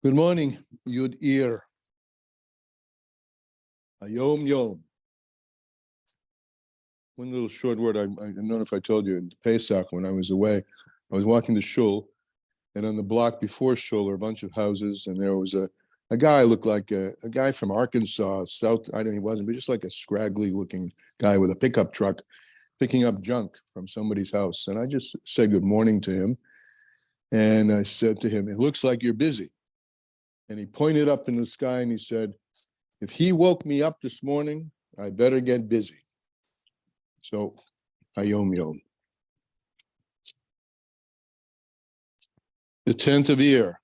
Good morning, Iyar. Yom Yom. One little short word. I don't know if I told you in Pesach when I was away. I was walking to shul, and on the block before shul are a bunch of houses, and there was a guy looked like a guy from Arkansas, South. I don't know, he wasn't, but just like a scraggly looking guy with a pickup truck, picking up junk from somebody's house. And I just said good morning to him, and I said to him, "It looks like you're busy." And he pointed up in the sky and he said, "If he woke me up this morning, I better get busy." So, Hayom Yom. The 10th of Iyar.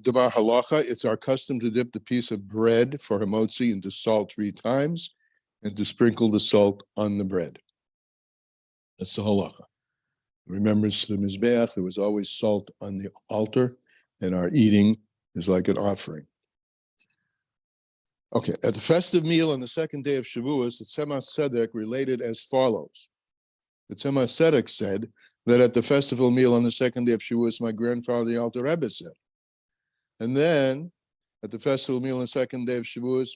Dabar halacha, it's our custom to dip the piece of bread for hamotzi into salt 3 times and to sprinkle the salt on the bread. That's the halacha. Remembers the Mizbeach, there was always salt on the altar, and our eating is like an offering. Okay, at the festive meal on the second day of Shavuos, the Tzemach Tzedek related as follows. The Tzemach Tzedek said that at the festival meal on the second day of Shavuos, my grandfather, the Alter Rebbe, said. And then at the festival meal on the second day of Shavuos,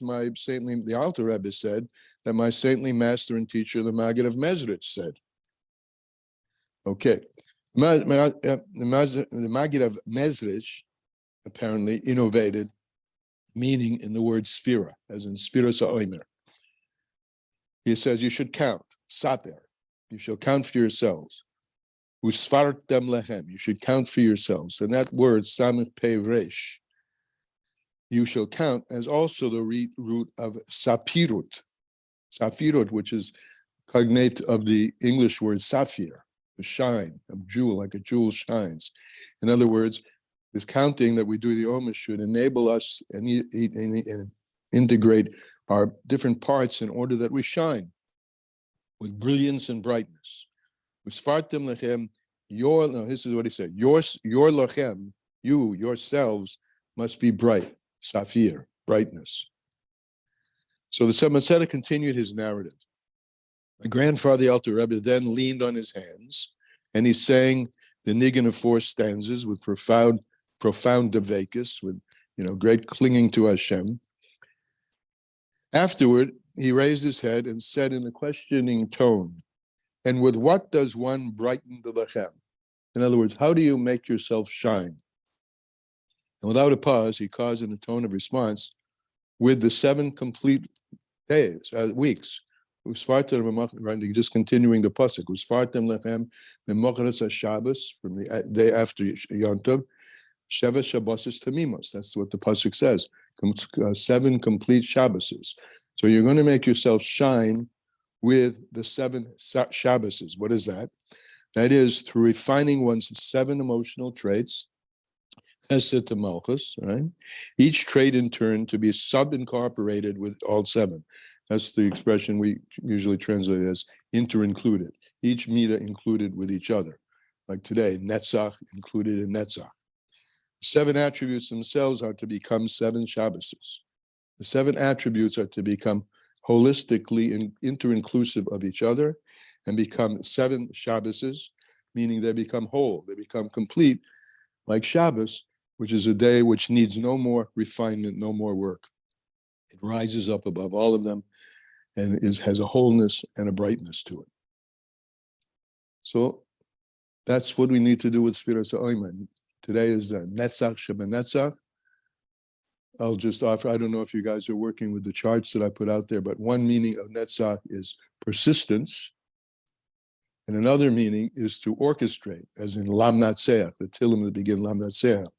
the Alter Rebbe said that my saintly master and teacher, the Maggid of Mezrich, said. Okay, the Maggid of Mezrich apparently innovated meaning in the word sphira, as in sphira sa'omer. He says you should count, saper, you shall count for yourselves. Usfartem lechem, you should count for yourselves. And that word, samech pei resh, you shall count, as also the root of sapirut. Sapirut, which is cognate of the English word sapphire, the shine, a jewel, like a jewel shines. In other words, this counting that we do the Omer should enable us and integrate our different parts in order that we shine with brilliance and brightness. Usfartem lechem, this is what he said, your lachem, you, yourselves, must be bright, sapphire, brightness. So the Tzemach Tzedek continued his narrative. My grandfather, the Alter Rebbe, then leaned on his hands, and he sang the Nigun of 4 stanzas with profound devekis, with great clinging to Hashem. Afterward, he raised his head and said in a questioning tone, "And with what does one brighten the lechem?" In other words, how do you make yourself shine? And without a pause, he caused in a tone of response, with the 7 complete days, weeks. Just continuing the pasuk. Usfartem lechem memochras Shabbos, from the day after Yom Tov, Sheva Shabbosis Tamimos. That's what the pasuk says. 7 complete Shabboses. So you're going to make yourself shine with the 7 Shabboses. What is that? That is through refining one's 7 emotional traits, Hesed to Malchus, right? Each trait in turn to be sub-incorporated with all 7. That's the expression we usually translate as inter-included. Each midah included with each other. Like today, Netzach included in Netzach. 7 attributes themselves are to become 7 Shabboses. The 7 attributes are to become holistically inter-inclusive of each other and become 7 Shabboses, meaning they become whole, they become complete, like Shabbos, which is a day which needs no more refinement, no more work. It rises up above all of them and has a wholeness and a brightness to it. So that's what we need to do with Sfiras HaOyman. Today is Netzach Sheba Netzach. I'll just offer, I don't know if you guys are working with the charts that I put out there, but one meaning of Netzach is persistence, and another meaning is to orchestrate, as in Lam Natseach, the Tillim that begin Lam Natseach.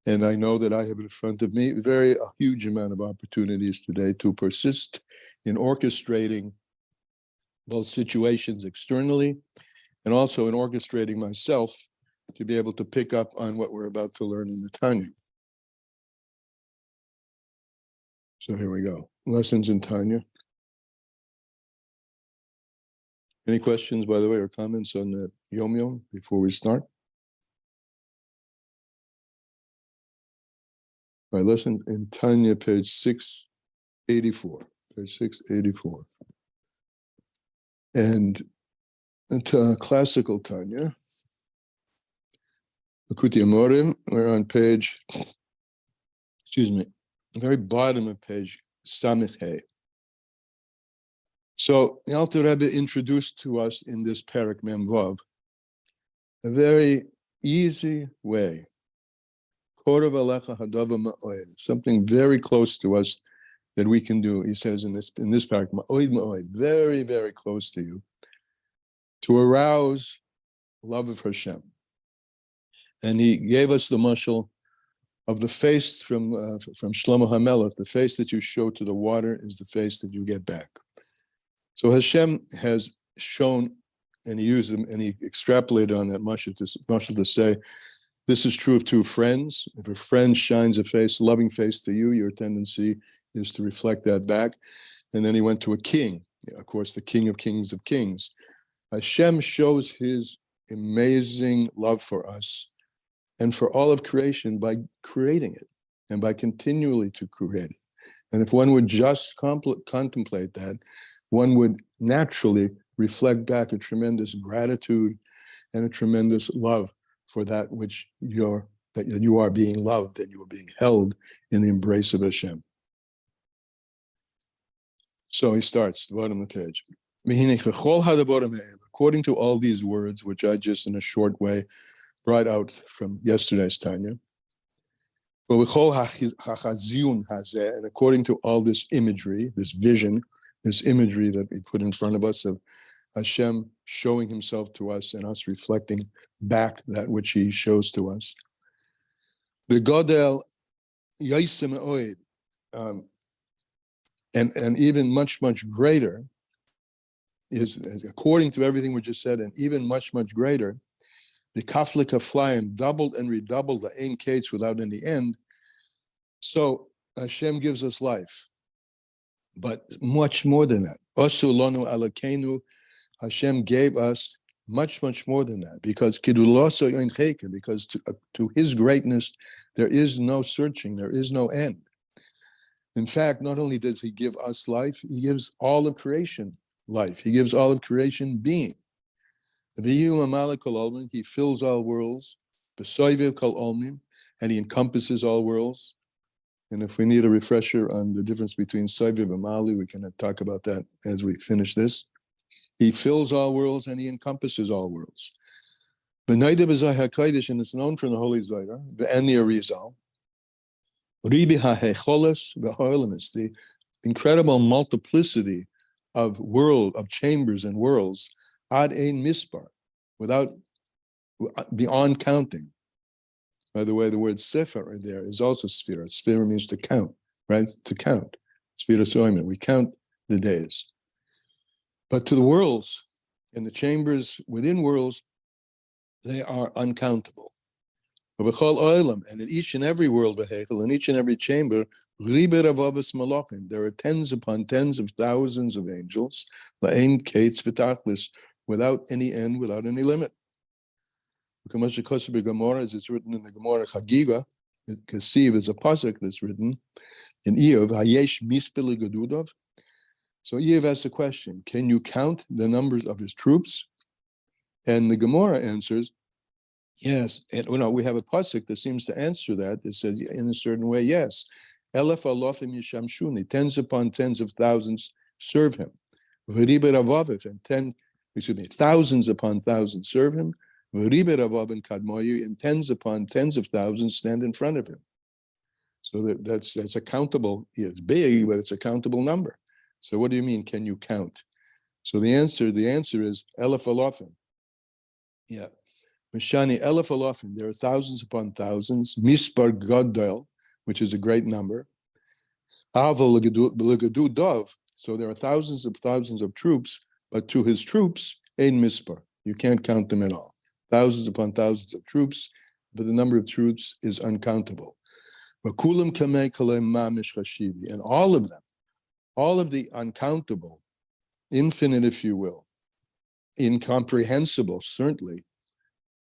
And I know that I have in front of me a huge amount of opportunities today to persist in orchestrating both situations externally and also in orchestrating myself to be able to pick up on what we're about to learn in the Tanya. So here we go. Lessons in Tanya. Any questions, by the way, or comments on the Yom Yom before we start? All right, lesson in Tanya, page 684. Page 684. And Classical Tanya. Akuti Amorim, we're on page, the very bottom of page Samich Hey. So the Alter Rebbe introduced to us in this Perek Mem Vav a very easy way, something very close to us that we can do. He says in this Perek, very, very close to you, to arouse love of Hashem. And he gave us the mashal of the face from Shlomo HaMelech. The face that you show to the water is the face that you get back. So Hashem has shown, and he used them, and he extrapolated on that mashal to say, this is true of two friends. If a friend shines a face, loving face to you, your tendency is to reflect that back. And then he went to a king, of course, the King of Kings of Kings. Hashem shows his amazing love for us and for all of creation by creating it and by continually to create it. And if one would just contemplate that, one would naturally reflect back a tremendous gratitude and a tremendous love for that which you are being loved, that you are being held in the embrace of Hashem. So he starts, the bottom of the page. According to all these words, which I just in a short way brought out from yesterday's Tanya, and according to all this imagery, this vision, this imagery that we put in front of us of Hashem showing himself to us and us reflecting back that which he shows to us. The Godel Yaisim Oid, and even much, much greater is, according to everything we just said, and even much, much greater, the kaflik of flying doubled and redoubled the ain kates without any end. So Hashem gives us life, but much more than that. Osu lonu alakenu, Hashem gave us much, much more than that, because kiduloso ein cheke, because to his greatness there is no searching, there is no end. In fact, not only does he give us life, he gives all of creation life. He gives all of creation being. He fills all worlds, and he encompasses all worlds. And if we need a refresher on the difference between Soiviv and Mali, we can talk about that as we finish this. He fills all worlds and he encompasses all worlds. And it's known from the Holy Zohar, and the Arizal, the incredible multiplicity of chambers and worlds, ad ein mispar, beyond counting. By the way, the word sefer there is also sphira. Sphira means to count, right? To count. Sphira soimen. We count the days. But to the worlds and the chambers within worlds, they are uncountable. And in each and every world, in each and every chamber, there are tens upon tens of thousands of angels, without any end, without any limit. As it's written in the Gemara Chagiga, Kasiv is a pasuk that's written in Iyar, Hayesh mispili gadudov. So Iyar asks the question, can you count the numbers of his troops? And the Gemara answers, yes. And we have a pasuk that seems to answer that. It says in a certain way, yes. Elef alofim yishamshuni, tens upon tens of thousands serve him. V'riber avaviv, and thousands upon thousands serve him. V'riber avav and kadmoyu, and tens upon tens of thousands stand in front of him. So that's a countable. It's big, but it's a countable number. So what do you mean? Can you count? So the answer is elef alofim. Yeah. Mishani elef alofim. There are thousands upon thousands. Mispar gadol, which is a great number. Aval legadu dov. So there are thousands of troops, but to his troops, ein mispar. You can't count them at all. Thousands upon thousands of troops, but the number of troops is uncountable. And all of them, all of the uncountable, infinite, if you will, incomprehensible, certainly,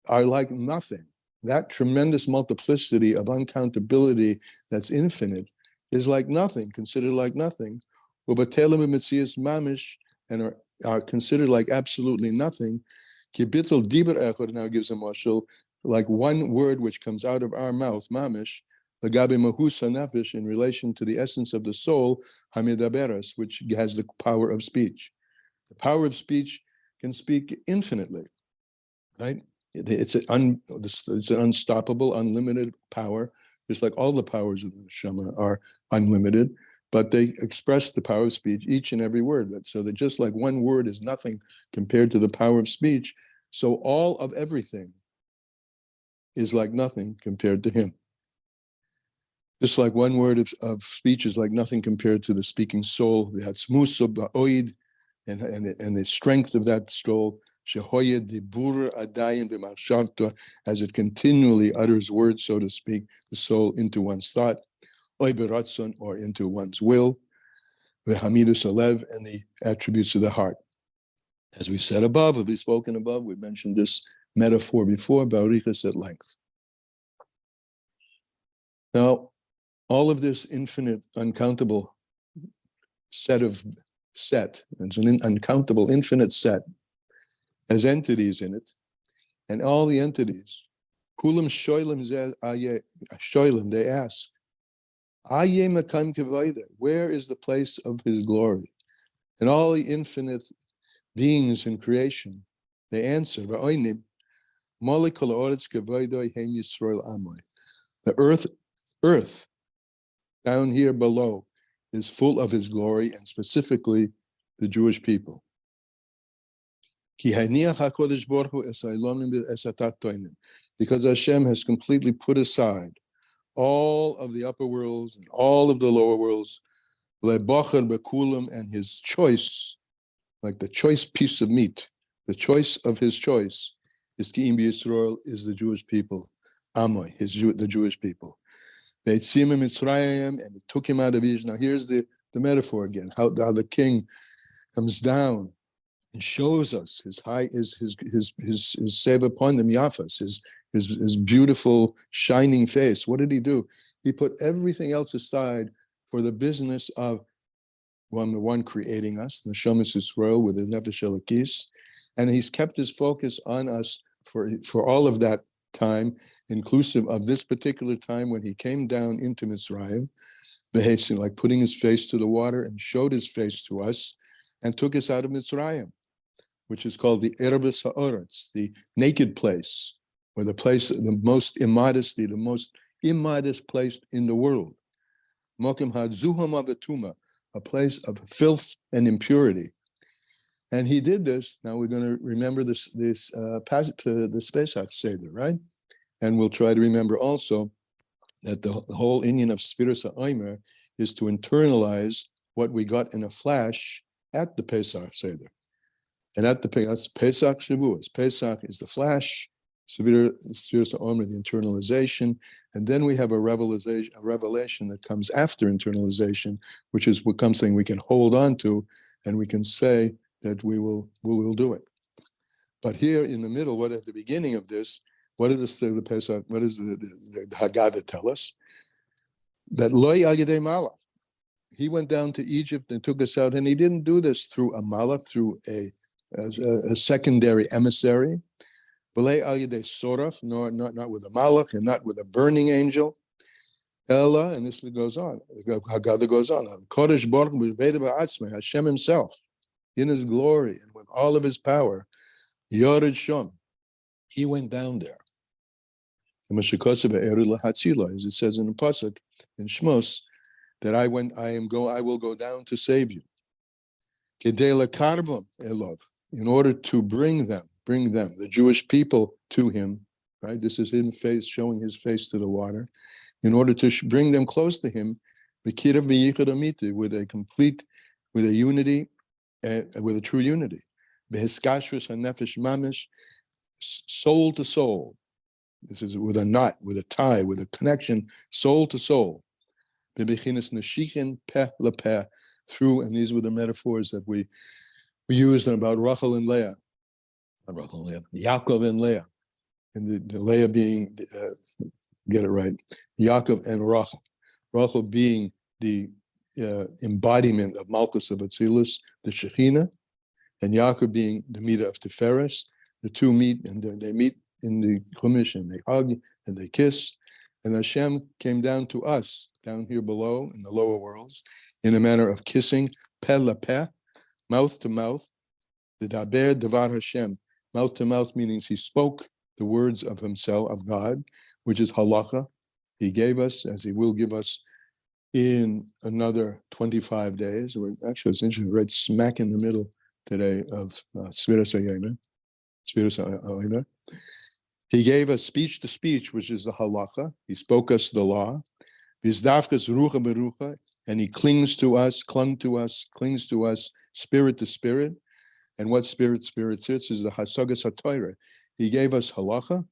are like nothing. That tremendous multiplicity of uncountability that's infinite is like nothing, considered like nothing. And are are considered like absolutely nothing. Ki bittul diber echad now gives a mashal, like one word which comes out of our mouth, mamish, lagabe mahus hanefesh, in relation to the essence of the soul, hamidaberes, which has the power of speech. The power of speech can speak infinitely, right? It's an unstoppable, unlimited power, just like all the powers of the neshama are unlimited, but they express the power of speech, each and every word. So that just like one word is nothing compared to the power of speech, so all of everything is like nothing compared to him. Just like one word of speech is like nothing compared to the speaking soul, the hatzmusa ba'oid, and the strength of that soul, shehoya dibur adayin b'machshavta, as it continually utters words, so to speak, the soul into one's thought, oy beratzon, or into one's will, the hamidus alev, and the attributes of the heart. As we said above, as we've spoken above, we mentioned this metaphor before, ba'arichas at length. Now, all of this infinite, uncountable it's an uncountable, infinite set, has entities in it, and all the entities, kulam shoilim, they ask, where is the place of his glory? And all the infinite beings in creation, they answer, the earth down here below is full of his glory, and specifically the Jewish people. Because Hashem has completely put aside all of the upper worlds and all of the lower worlds, and his choice, like the choice piece of meat, the choice of his choice is Ki'im Yisrael, is the Jewish people, Amoy, the Jewish people. They see him in Mitzrayim, and it took him out of Egypt. Now here's the metaphor again, how the king comes down and shows us his seva upon them yafas, his beautiful shining face. What did he do? He put everything else aside for the business of one creating us, Neshamas Yisrael, with the Nefesh Elokis, and he's kept his focus on us for all of that time, inclusive of this particular time when he came down into Mitzrayim, like putting his face to the water, and showed his face to us and took us out of Mitzrayim, which is called the Erebus Ha'oretz, the naked place, or the place, the most immodesty, the most immodest place in the world. Mokim Hadzuham Avatuma, a place of filth and impurity. And he did this. Now we're going to remember this Pesach Seder, right? And we'll try to remember also that the whole Inyan of Sfiras HaOmer is to internalize what we got in a flash at the Pesach Seder. And at that's Pesach Shavuos. Pesach is the flash, Sfiras HaOmer, the internalization, and then we have a revelation that comes after internalization, which is becomes something we can hold on to, and we can say that we will do it. But here in the middle, what at the beginning of this, what does the Pesach, what does the Haggadah tell us? That Loi al Yedei Malach. He went down to Egypt and took us out, and he didn't do this through a malach, through a secondary emissary. Not with a malach and not with a burning angel. Ella, and this goes on. Haggadah goes on. Kodesh Baruch Hu, Hashem himself, in his glory and with all of his power, Yored Shom, he went down there. As it says in the pasuk in Shmos, that I will go down to save you. In order to bring them, the Jewish people, to him, right? This is him showing his face to the water, in order to bring them close to him, with a unity, with a true unity. Soul to soul. This is with a knot, with a tie, with a connection, soul to soul. Through, and these were the metaphors that we used about Rachel and Leah. Not Rachel and Leah, Yaakov and Leah. And the Leah being, get it right, Yaakov and Rachel. Rachel being the embodiment of Malchus of Atzilus, the Shekhinah, and Yaakov being the Midah of Tiferes. The two meet, and they meet in the Chumash, and they hug, and they kiss. And Hashem came down to us, down here below, in the lower worlds, in a manner of kissing, peh la peh, mouth to mouth, the daber devar Hashem, mouth to mouth, meaning he spoke the words of himself, of God, which is halacha. He gave us, as he will give us in another 25 days. Actually, it's interesting, right smack in the middle today of Sfiras HaOmer. He gave us speech to speech, which is the halacha. He spoke us the law. Vizdavkas rucha berucha, and he clings to us, spirit to spirit. And what spirit sits is the hasagas haTorah. He gave us halacha.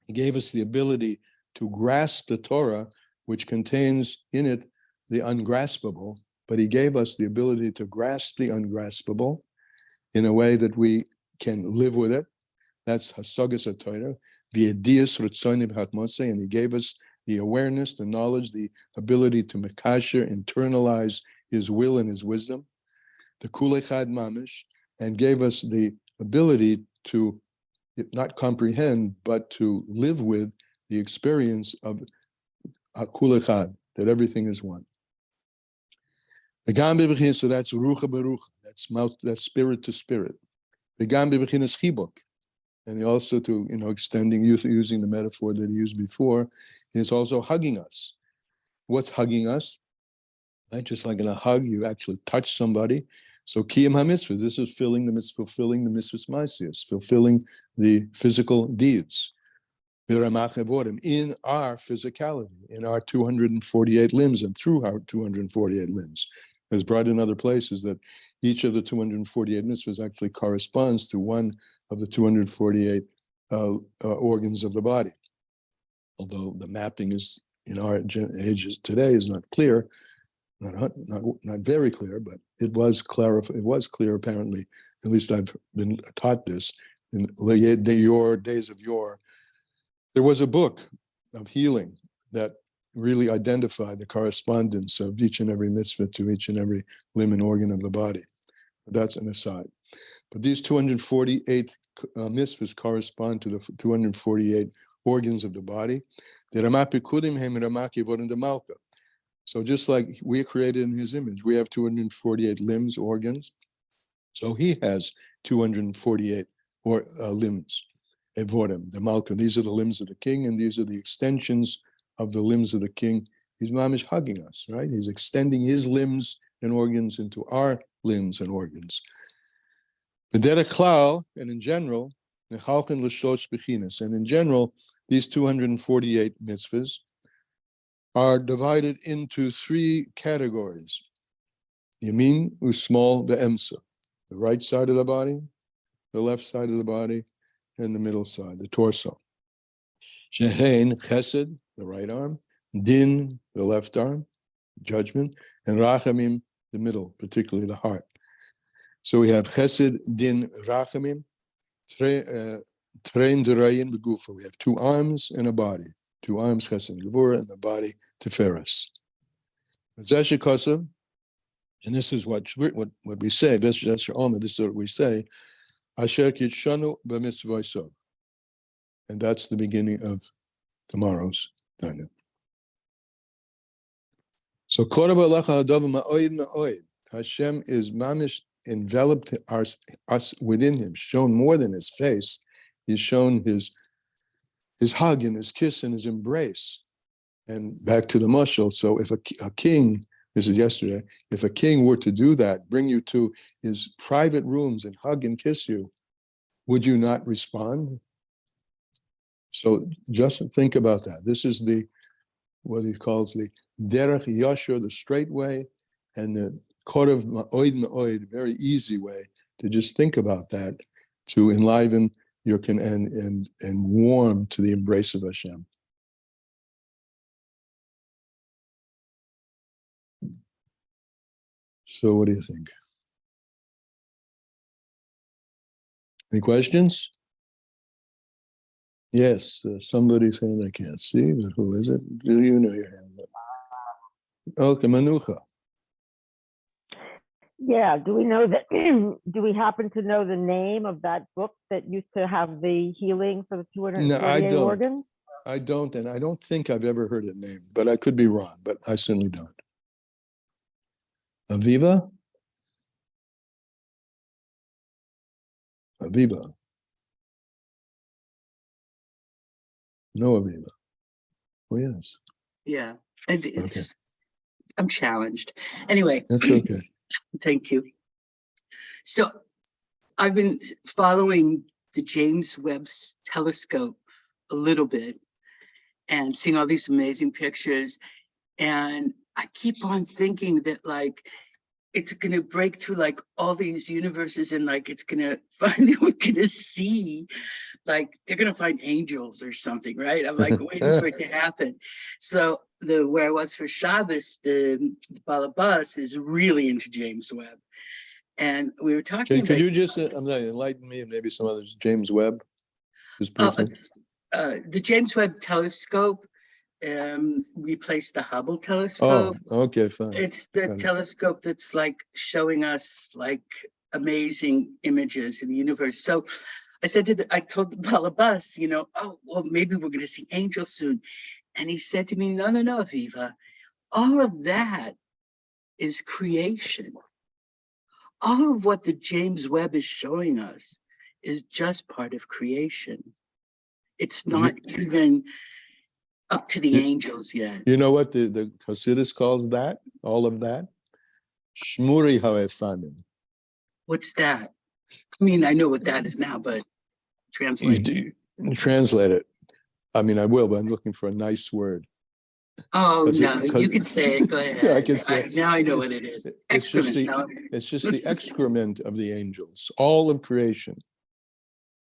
He gave us the ability to grasp the Torah, which contains in it the ungraspable, but he gave us the ability to grasp the ungraspable in a way that we can live with it. That's hasagas haTorah, v'yedias rotzonim hatmosei, and he gave us the awareness, the knowledge, the ability to mekasher, internalize his will and his wisdom, the kulei chad mamish, and gave us the ability to not comprehend, but to live with the experience of kulei chad, that everything is one. So that's rucha berucha, that's mouth, that's spirit to spirit. The gam bebechinas chibuk, and also to extending, using the metaphor that he used before, is also hugging us. What's hugging us? Right? Just like in a hug, you actually touch somebody. So kiyam hamitzvah, this is fulfilling the mitzvahs ma'asiyos, fulfilling the physical deeds. In our physicality, in our 248 limbs, and through our 248 limbs. As brought in other places, that each of the 248 mitzvahs actually corresponds to one of the 248 organs of the body. Although the mapping is in our ages today is not clear, not very clear, but it was clarified. It was clear apparently. At least I've been taught this in your days of yore. There was a book of healing that really identified the correspondence of each and every mitzvah to each and every limb and organ of the body. That's an aside. But these 248 mitzvahs correspond to the 248 organs of the body. So just like we are created in his image, we have 248 limbs, organs. So he has 248 limbs. Evorim, the Malka. These are the limbs of the king, and these are the extensions of the limbs of the king. He's mamish hugging us, right? He's extending his limbs and organs into our limbs and organs. And in general, and in general, these 248 mitzvahs are divided into three categories. Yamin, usmol, the emsa, the right side of the body, the left side of the body, and the middle side, the torso. Shehein, chesed, the right arm, din, the left arm, judgment, and rachamim, the middle, particularly the heart. So we have chesed, din, rachamim, trein derayim, begufa. We have two arms and a body. Two arms, chesed, gevura, and the body, tiferes. And this is what we say. This is what we say. Asher kitshanu b'mitzvosov. And that's the beginning of tomorrow's Tanya. So Hashem is mamish enveloped us within him, shown more than his face. He's shown his hug and his kiss and his embrace. And back to the mashal. So if a king, this is yesterday, if a king were to do that, bring you to his private rooms and hug and kiss you, would you not respond? So just think about that. This is what he calls the derech yashar, the straight way, and the korav ma'oid, very easy way to just think about that, to enliven your and warm to the embrace of Hashem. So what do you think? Any questions? Yes, somebody saying I can't see, but who is it? Do you know your hand? Okay, Manucha. Yeah. Do we know that? Do we happen to know the name of that book that used to have the healing for the No, I 248 don't. organs? I don't, and I don't think I've ever heard it named, but I could be wrong, but I certainly don't. Aviva? Aviva. No Aviva. Oh, yes. Yeah, it's I'm challenged. Anyway, That's okay. thank you. So I've been following the James Webb telescope a little bit and seeing all these amazing pictures. And I keep on thinking that like it's gonna break through like all these universes and like it's gonna finally we're gonna see like they're gonna find angels or something, right? I'm like waiting for it to happen. So the where I was for Shabbos, the Balabas is really into James Webb. And we were talking Could about you just enlighten me and maybe some others? James Webb, just briefly. The James Webb telescope replaced the Hubble Oh, telescope. okay, fine. It's the telescope that's like showing us like amazing images in the universe. So I told the Balabas, you know, oh, well, maybe we're going to see angels soon. And he said to me, no, Aviva, all of that is creation. All of what the James Webb is showing us is just part of creation. It's not even up to the angels yet. You know what the Hasidus calls that? All of that? Shmuri ha'efanim. What's that? I mean, I know what that is now, but translate. Translate it. I mean, I will, but I'm looking for a nice word. Oh, no, you can say it. Go ahead. Yeah, I can say it. Now I know what it is. It's just the excrement of the angels. All of creation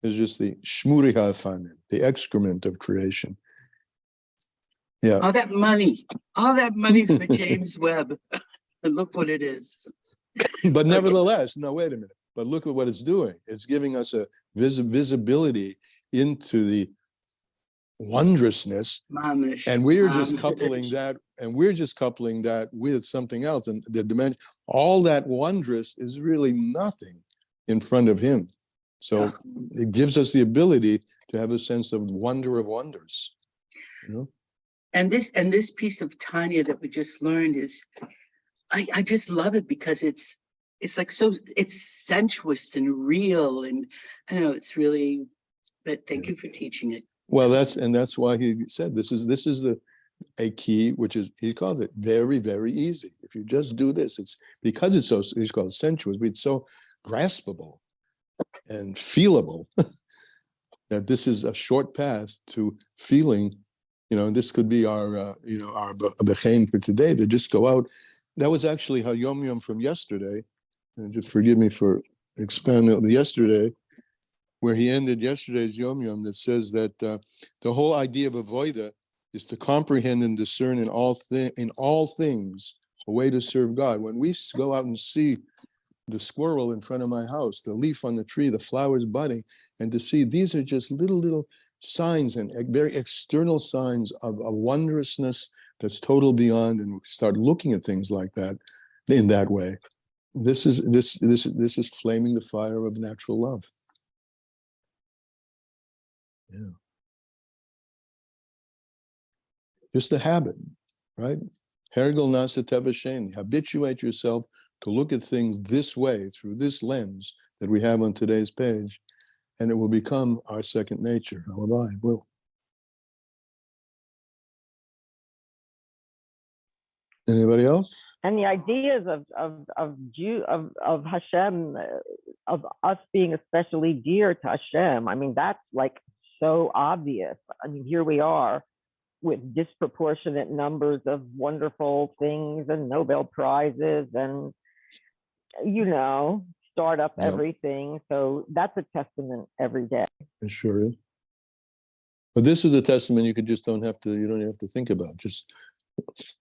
is just the shmuri ha'efanim, the excrement of creation. Yeah. All that money for James Webb. And look what it is. But nevertheless, no, wait a minute. But look at what it's doing. It's giving us a visibility into the wondrousness, and we're just coupling that with something else, and the dimension. All that wondrous is really nothing in front of him. So it gives us the ability to have a sense of wonder of wonders. You know. And this piece of Tanya that we just learned is, I just love it because it's like it's sensuous and real, and I don't know, it's really. But thank you for teaching it. Well, that's why he said this is a key, which is, he called it very, very easy. If you just do this, it's because it's so, he's called sensuous, but it's so graspable and feelable that this is a short path to feeling. You know, this could be our our bechein for today, to just go out. That was actually how Yom Yom from yesterday, and just forgive me for expanding on yesterday, where he ended yesterday's Yom Yom, that says that the whole idea of avoida is to comprehend and discern in all things a way to serve God. When we go out and see the squirrel in front of my house, the leaf on the tree, the flowers budding, and to see these are just little signs and very external signs of a wondrousness that's total beyond, and we start looking at things like that in that way. This is flaming the fire of natural love. Yeah. Just a habit, right? Hergel nasa teva sheni. Habituate yourself to look at things this way, through this lens that we have on today's page, and it will become our second nature. It will. Anybody else? And the ideas of Hashem, of us being especially dear to Hashem. I mean, that's like so obvious. I mean, here we are with disproportionate numbers of wonderful things and Nobel Prizes and, startup everything. So that's a testament every day. It sure is. But this is a testament you don't have to think about. Just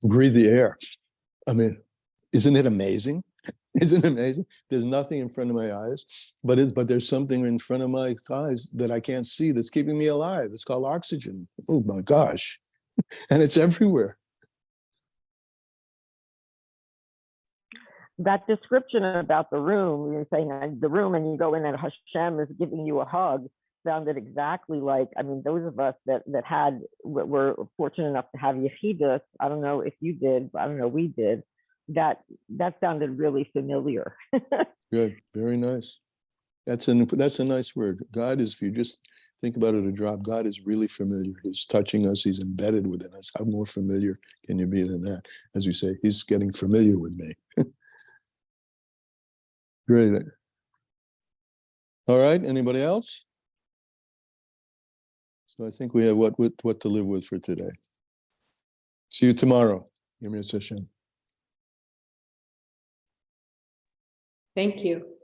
breathe the air. I mean, isn't it amazing? Isn't it amazing? There's nothing in front of my eyes, but there's something in front of my eyes that I can't see that's keeping me alive. It's called oxygen. Oh my gosh. And it's everywhere. that description about the room, you're saying the room and you go in and Hashem is giving you a hug, sounded exactly like, I mean, those of us that were fortunate enough to have Yechidus, I don't know if you did, but I don't know, we did, that sounded really familiar. Good, very nice. That's a nice word. God is, if you just think about it a drop, God is really familiar. He's touching us. He's embedded within us. How more familiar can you be than that? As we say, he's getting familiar with me. Great. All right, anybody else? So I think we have what to live with for today. See you tomorrow. Yemir Hashem. Thank you.